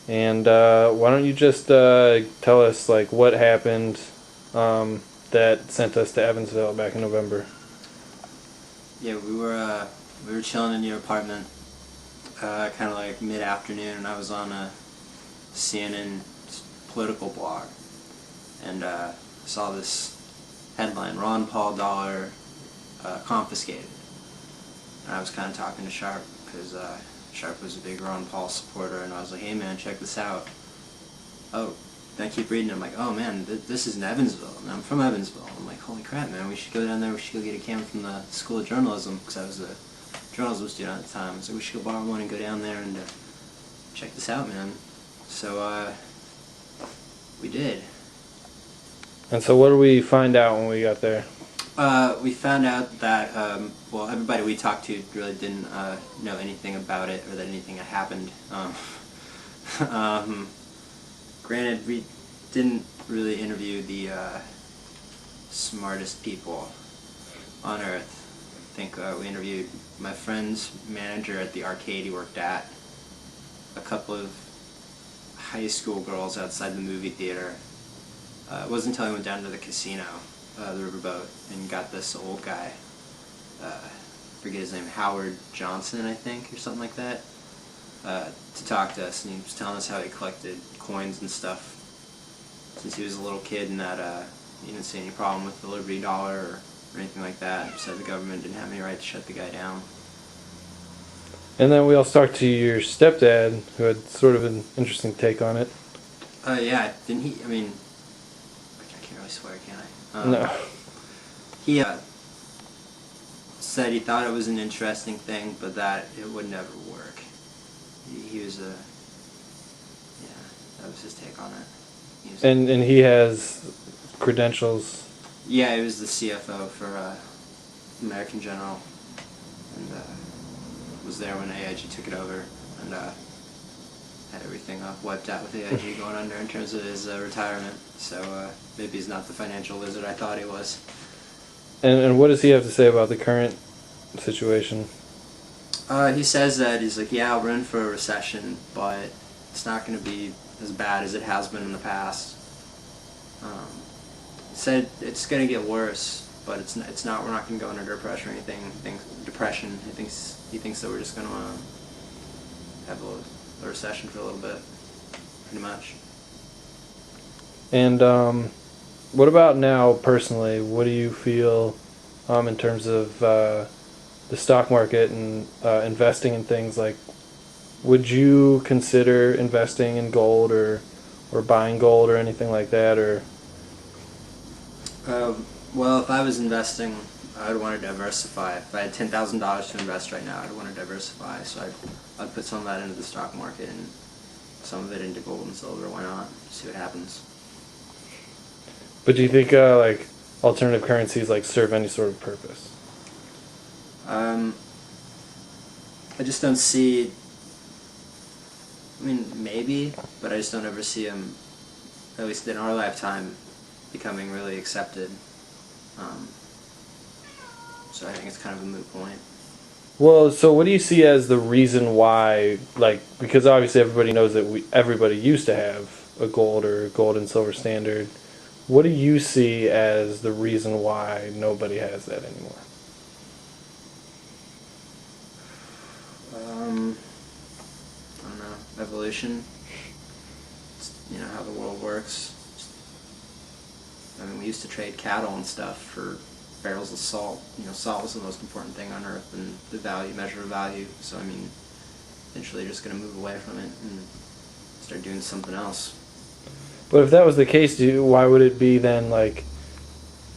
And why don't you just tell us like what happened that sent us to Evansville back in November? Yeah, we were chilling in your apartment, kind of like mid-afternoon, and I was on a CNN political blog, and saw this headline: Ron Paul dollar confiscated. And I was kind of talking to Sharp because Sharp was a big Ron Paul supporter, and I was like, "Hey man, check this out." Oh, then I keep reading. I'm like, "Oh man, this is in Evansville." And I'm from Evansville. I'm like, "Holy crap, man! We should go down there. We should go get a camera from the School of Journalism," because I was a journalism student at the time. So we should go borrow one and go down there and check this out, man. So we did. And so what did we find out when we got there? We found out that, well, everybody we talked to really didn't know anything about it or that anything had happened. Granted, we didn't really interview the smartest people on Earth. I think we interviewed my friend's manager at the arcade he worked at, a couple of high school girls outside the movie theater. It wasn't until I went down to the casino, the riverboat, and got this old guy, forget his name, Howard Johnson, I think, or something like that, to talk to us, and he was telling us how he collected coins and stuff since he was a little kid, and that he didn't see any problem with the Liberty Dollar or anything like that. He said the government didn't have any right to shut the guy down. And then we also talked to your stepdad, who had sort of an interesting take on it. Yeah, didn't he? I mean, I can't really swear, can I? No. He said he thought it was an interesting thing, but that it would never work. He was a, yeah, that was his take on it. And he has credentials. Yeah, he was the CFO for American General, and was there when AIG took it over, and had everything wiped out with AIG going under in terms of his retirement. So maybe he's not the financial wizard I thought he was. And what does he have to say about the current situation? He says that he's like, yeah, we're in for a recession, but it's not going to be as bad as it has been in the past. He said it's going to get worse, but it's not. We're not going to go into depression or anything. Depression. He thinks that we're just going to have a recession for a little bit, pretty much. And what about now personally? What do you feel in terms of the stock market and investing in things? Like, would you consider investing in gold or buying gold or anything like that? Or well, if I was investing, I would want to diversify. If I had $10,000 to invest right now, I'd want to diversify. So I'd put some of that into the stock market and some of it into gold and silver. Why not? See what happens. But do you think like alternative currencies like serve any sort of purpose? I just don't see. I mean, maybe, but I just don't ever see them, at least in our lifetime, becoming really accepted. So I think it's kind of a moot point. Well, so what do you see as the reason why? Like, because obviously everybody knows that everybody used to have a gold or gold and silver standard. What do you see as the reason why nobody has that anymore? I don't know. Evolution. It's, you know, how the world works. I mean, we used to trade cattle and stuff for barrels of salt. You know, salt was the most important thing on Earth, and the value, measure of value. So, I mean, eventually you're just going to move away from it and start doing something else. But if that was the case, why would it be then like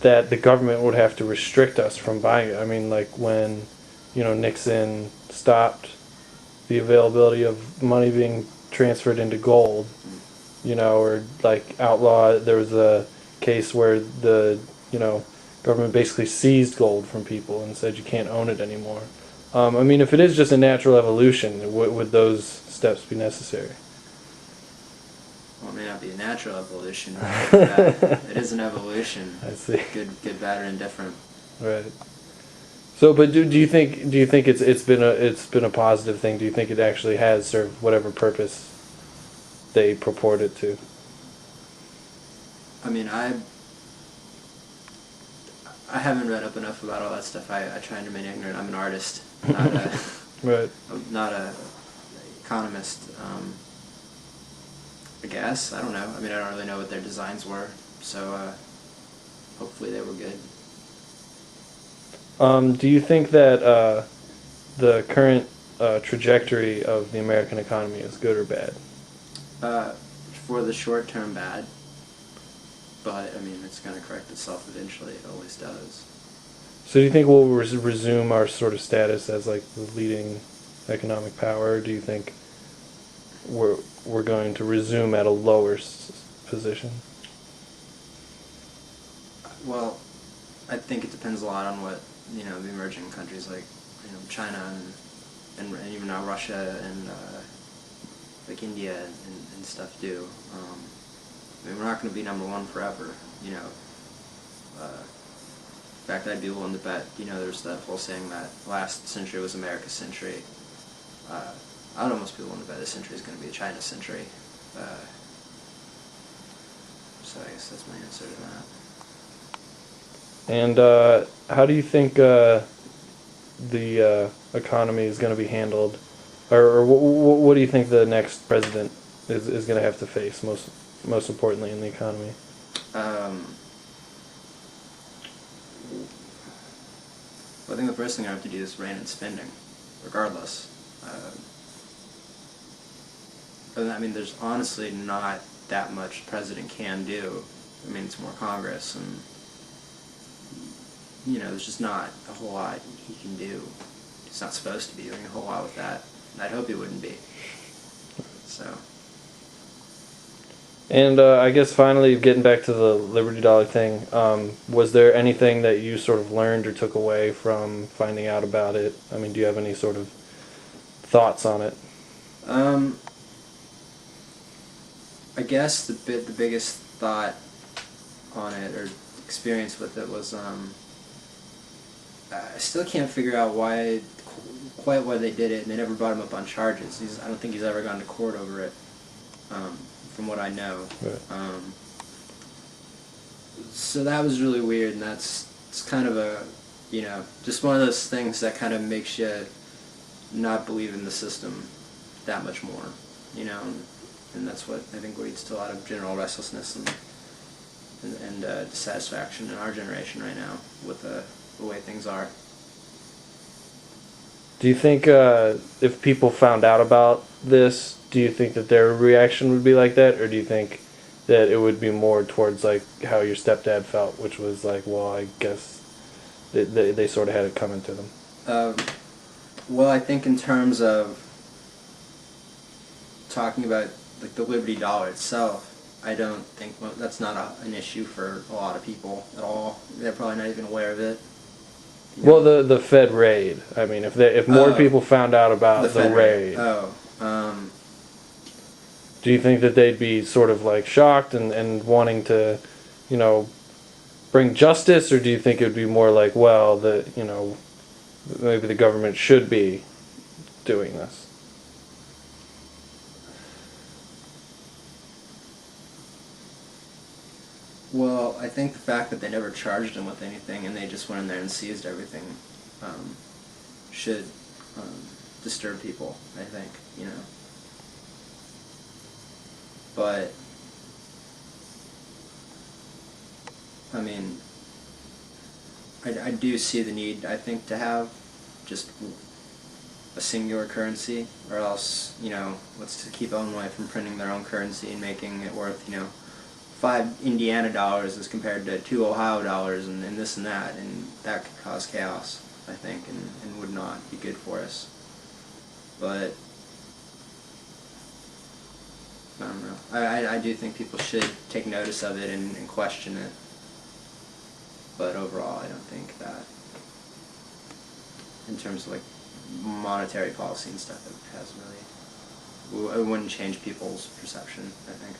that the government would have to restrict us from buying it? I mean, like when, you know, Nixon stopped the availability of money being transferred into gold, you know, or like outlawed. There was a case where the, you know, government basically seized gold from people and said you can't own it anymore. I mean, if it is just a natural evolution, would those steps be necessary? Well, it may not be a natural evolution, but it is an evolution. I see. Good, bad, or indifferent. Right. So, but do you think it's been a positive thing? Do you think it actually has served whatever purpose they purport it to? I mean, I haven't read up enough about all that stuff. I try and remain ignorant. I'm an artist, not a Right. not a economist. I guess, I don't know. I mean, I don't really know what their designs were, so hopefully they were good. Do you think that the current trajectory of the American economy is good or bad? For the short term, bad. But, I mean, it's going to correct itself eventually. It always does. So do you think we'll resume our sort of status as like the leading economic power? Or do you think we're going to resume at a lower position? Well, I think it depends a lot on what, the emerging countries like, China and even now Russia and like India and stuff do. I mean, we're not going to be number one forever, In fact, I'd be willing to bet, there's that whole saying that last century was America's century. I'd almost be willing to bet this century is going to be a China century. So I guess that's my answer to that. And how do you think the economy is going to be handled, or what do you think the next president is going to have to face most importantly in the economy? Well, I think the first thing I have to do is rein in spending, regardless. I mean, there's honestly not that much the president can do. I mean, it's more Congress, and there's just not a whole lot he can do. He's not supposed to be doing a whole lot with that. I'd hope he wouldn't be. So. And I guess finally, getting back to the Liberty Dollar thing, was there anything that you sort of learned or took away from finding out about it? I mean, do you have any sort of thoughts on it? I guess the biggest thought on it or experience with it was I still can't figure out quite why they did it, and they never brought him up on charges. I don't think he's ever gone to court over it. From what I know. Right. So that was really weird, and it's kind of a, just one of those things that kind of makes you not believe in the system that much more, and that's what I think leads to a lot of general restlessness and dissatisfaction in our generation right now with the way things are. Do you think if people found out about this, do you think that their reaction would be like that, or do you think that it would be more towards like how your stepdad felt, which was like, well, I guess they sort of had it coming to them? Well, I think in terms of talking about like the Liberty Dollar itself, I don't think that's not an issue for a lot of people at all. They're probably not even aware of it. Well, the Fed raid. I mean, if more people found out about the raid. Do you think that they'd be sort of like shocked and wanting to, bring justice, or do you think it would be more like, well, maybe the government should be doing this? Well, I think the fact that they never charged him with anything and they just went in there and seized everything should disturb people, I think, But, I mean, I do see the need, I think, to have just a singular currency, or else, let's keep Illinois from printing their own currency and making it worth, 5 Indiana dollars as compared to 2 Ohio dollars and this and that, and that could cause chaos, I think, and would not be good for us. But I don't know. I do think people should take notice of it and question it. But overall, I don't think that, in terms of like monetary policy and stuff, it wouldn't change people's perception, I think.